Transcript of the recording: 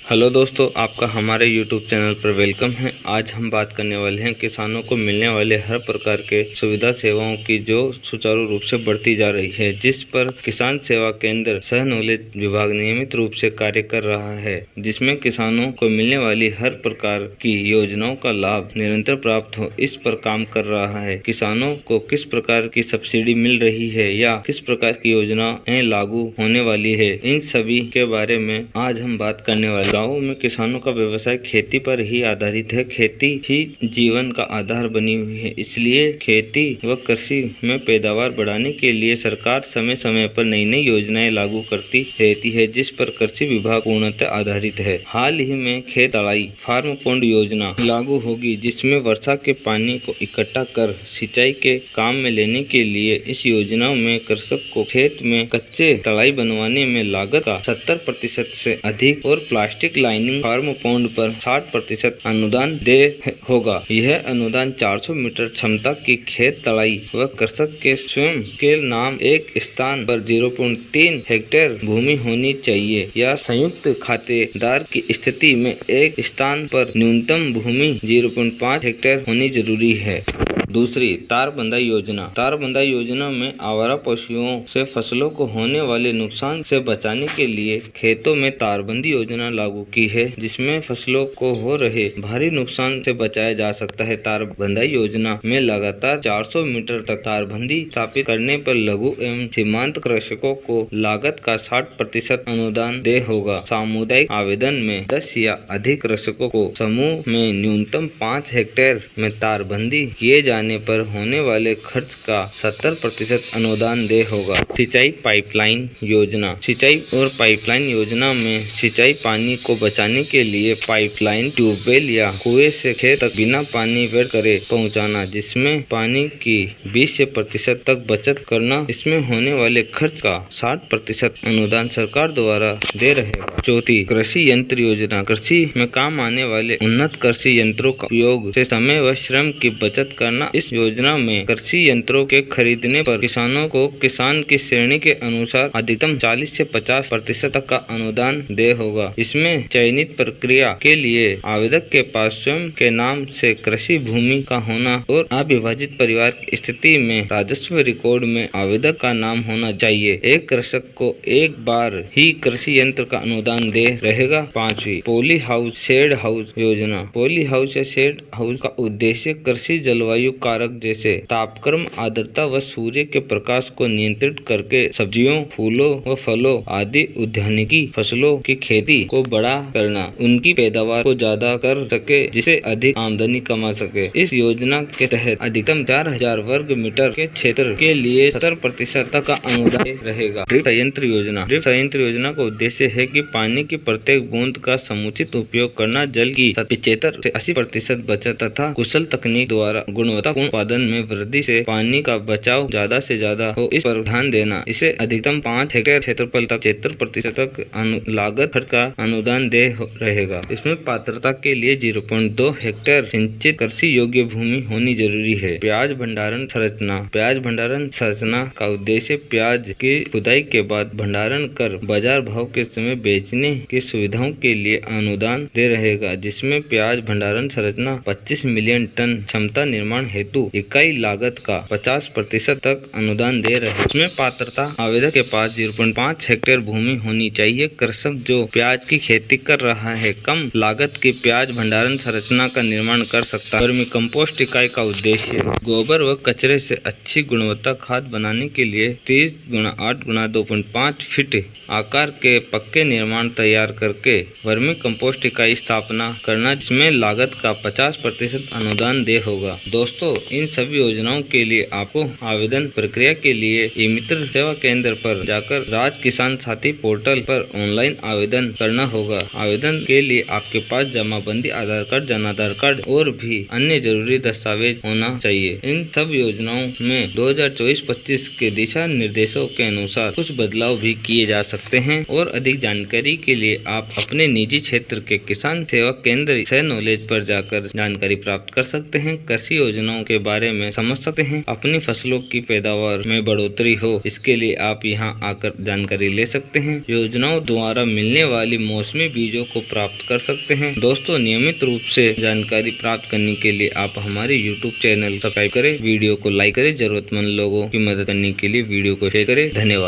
Hello दोस्तों, आपका हमारे YouTube चैनल पर वेलकम है। आज हम बात करने वाले हैं किसानों को मिलने वाले हर प्रकार के सुविधा सेवाओं की जो सुचारू रूप से बढ़ती जा रही है, जिस पर किसान सेवा केंद्र सह नॉलेज विभाग नियमित रूप से कार्य कर रहा है, जिसमें किसानों को मिलने वाली हर प्रकार की योजनाओं का लाभ निरंतर प्राप्त हो, इस पर काम कर रहा है। किसानों को किस प्रकार की सब्सिडी मिल रही है या किस प्रकार की योजनाएं लागू होने वाली है, इन सभी के बारे में आज हम बात करने वाले। गाँव में किसानों का व्यवसाय खेती पर ही आधारित है। खेती ही जीवन का आधार बनी हुई है, इसलिए खेती व कृषि में पैदावार बढ़ाने के लिए सरकार समय समय पर नई नई योजनाएं लागू करती रहती है, जिस पर कृषि विभाग पूर्णतः आधारित है। हाल ही में खेत तड़ाई फार्म पॉन्ड योजना लागू होगी, जिसमें वर्षा के पानी को इकट्ठा कर सिंचाई के काम में लेने के लिए इस योजना में कृषक को खेत में कच्चे तड़ाई बनवाने में लागत का 70% से अधिक और प्लास्टिक लाइनिंग फार्म पॉन्ड पर 60% अनुदान दे होगा। यह अनुदान 400 मीटर क्षमता की खेत तड़ाई व कृषक के स्वयं के नाम एक स्थान पर 0.3 हेक्टेयर भूमि होनी चाहिए या संयुक्त खातेदार की स्थिति में एक स्थान पर न्यूनतम भूमि 0.5 हेक्टेयर होनी जरूरी है। दूसरी, तार बंधाई योजना। तार बंधाई योजना में आवारा पशुओं से फसलों को होने वाले नुकसान से बचाने के लिए खेतों में तारबंदी योजना लागू की है, जिसमें फसलों को हो रहे भारी नुकसान से बचाया जा सकता है। तार बंधाई योजना में लगातार 400 मीटर तक तारबंदी स्थापित करने पर लघु एवं सीमांत कृषकों को लागत का 60% अनुदान दे होगा। सामुदायिक आवेदन में 10 या अधिक कृषकों को समूह में न्यूनतम 5 हेक्टेयर में तारबंदी किए जाने पर होने वाले खर्च का 70% अनुदान दे होगा। सिंचाई पाइपलाइन योजना। सिंचाई और पाइपलाइन योजना में सिंचाई पानी को बचाने के लिए पाइपलाइन, ट्यूबवेल या कुएं से खेत तक बिना पानी व्यर्थ करे पहुंचाना, जिसमें पानी की 20% तक बचत करना। इसमें होने वाले खर्च का 60% अनुदान सरकार द्वारा दे रहेगा। चौथी, कृषि यंत्र योजना। कृषि में काम आने वाले उन्नत कृषि यंत्रों का उपयोग से समय व श्रम की बचत करना। इस योजना में कृषि यंत्रों के खरीदने पर किसानों को किसान की श्रेणी के अनुसार अधिकतम 40 से 50% तक का अनुदान दे होगा। इसमें चयनित प्रक्रिया के लिए आवेदक के पास स्वयं के नाम से कृषि भूमि का होना और अविभाजित परिवार की स्थिति में राजस्व रिकॉर्ड में आवेदक का नाम होना चाहिए। एक कृषक को एक बार ही कृषि यंत्र का अनुदान दे रहेगा। पांचवी, पॉली हाउस शेड हाउस योजना। पॉली हाउस या शेड हाउस का उद्देश्य कृषि जलवायु कारक जैसे तापक्रम, आर्द्रता व सूर्य के प्रकाश को नियंत्रित करके सब्जियों, फूलों व फलों आदि उद्यानिकी फसलों की खेती को बड़ा करना, उनकी पैदावार को ज्यादा कर सके, जिसे अधिक आमदनी कमा सके। इस योजना के तहत अधिकतम 4000 वर्ग मीटर के क्षेत्र के लिए 70% तक का अनुदान रहेगा। ड्रिप संयंत्र योजना। ड्रिप संयंत्र योजना का उद्देश्य है कि पानी की प्रत्येक बूंद का समुचित उपयोग करना, जल की 75 से 80% बचत तथा कुशल तकनीक द्वारा गुणवत्तापूर्ण उत्पादन में वृद्धि से पानी का बचाव ज्यादा से ज्यादा हो, इस पर ध्यान देना। इसे अधिकतम 5 हेक्टेयर क्षेत्रफल तक 76% तक लागत खर्च का अनुदान दे रहेगा। इसमें पात्रता के लिए 0.2 हेक्टेयर सिंचित कृषि योग्य भूमि होनी जरूरी है। प्याज भंडारण संरचना। प्याज भंडारण संरचना का उद्देश्य प्याज की खुदाई के बाद भंडारण कर बाजार भाव के समय बेचने की सुविधाओं के लिए अनुदान दे रहेगा, जिसमें प्याज भंडारण संरचना 25 मिलियन टन क्षमता निर्माण हेतु इकाई लागत का 50% तक अनुदान दे रहे। इसमें पात्रता आवेदक के पास 0.5 हेक्टेयर भूमि होनी चाहिए। कृषक जो प्याज की खेती कर रहा है कम लागत की प्याज भंडारण संरचना का निर्माण कर सकता है। वर्मी कंपोस्ट इकाई का उद्देश्य गोबर व कचरे से अच्छी गुणवत्ता खाद बनाने के लिए 30 × 8 × 2.5 फीट आकार के पक्के निर्माण तैयार करके वर्मी कंपोस्ट इकाई स्थापना करना, जिसमें लागत का 50% अनुदान दे होगा। दोस्तों, इन सभी योजनाओं के लिए आपको आवेदन प्रक्रिया के लिए ई मित्र सेवा केंद्र पर जाकर राज किसान साथी पोर्टल पर ऑनलाइन आवेदन करना होगा। आवेदन के लिए आपके पास जमाबंदी आधार कार्ड, जन आधार कार्ड और भी अन्य जरूरी दस्तावेज होना चाहिए। इन सब योजनाओं में 2024-25 के दिशा निर्देशों के अनुसार कुछ बदलाव भी किए जा सकते हैं और अधिक जानकारी के लिए आप अपने निजी क्षेत्र के किसान सेवा केंद्र सह नॉलेज पर जाकर जानकारी प्राप्त कर सकते हैं। कृषि योजनाओं योजनाओं के बारे में समझ सकते हैं। अपनी फसलों की पैदावार में बढ़ोतरी हो, इसके लिए आप यहां आकर जानकारी ले सकते हैं। योजनाओं द्वारा मिलने वाली मौसमी बीजों को प्राप्त कर सकते हैं। दोस्तों, नियमित रूप से जानकारी प्राप्त करने के लिए आप हमारे YouTube चैनल सब्सक्राइब करें, वीडियो को लाइक करें, जरूरतमंद लोगों की मदद करने के लिए वीडियो को शेयर करें। धन्यवाद।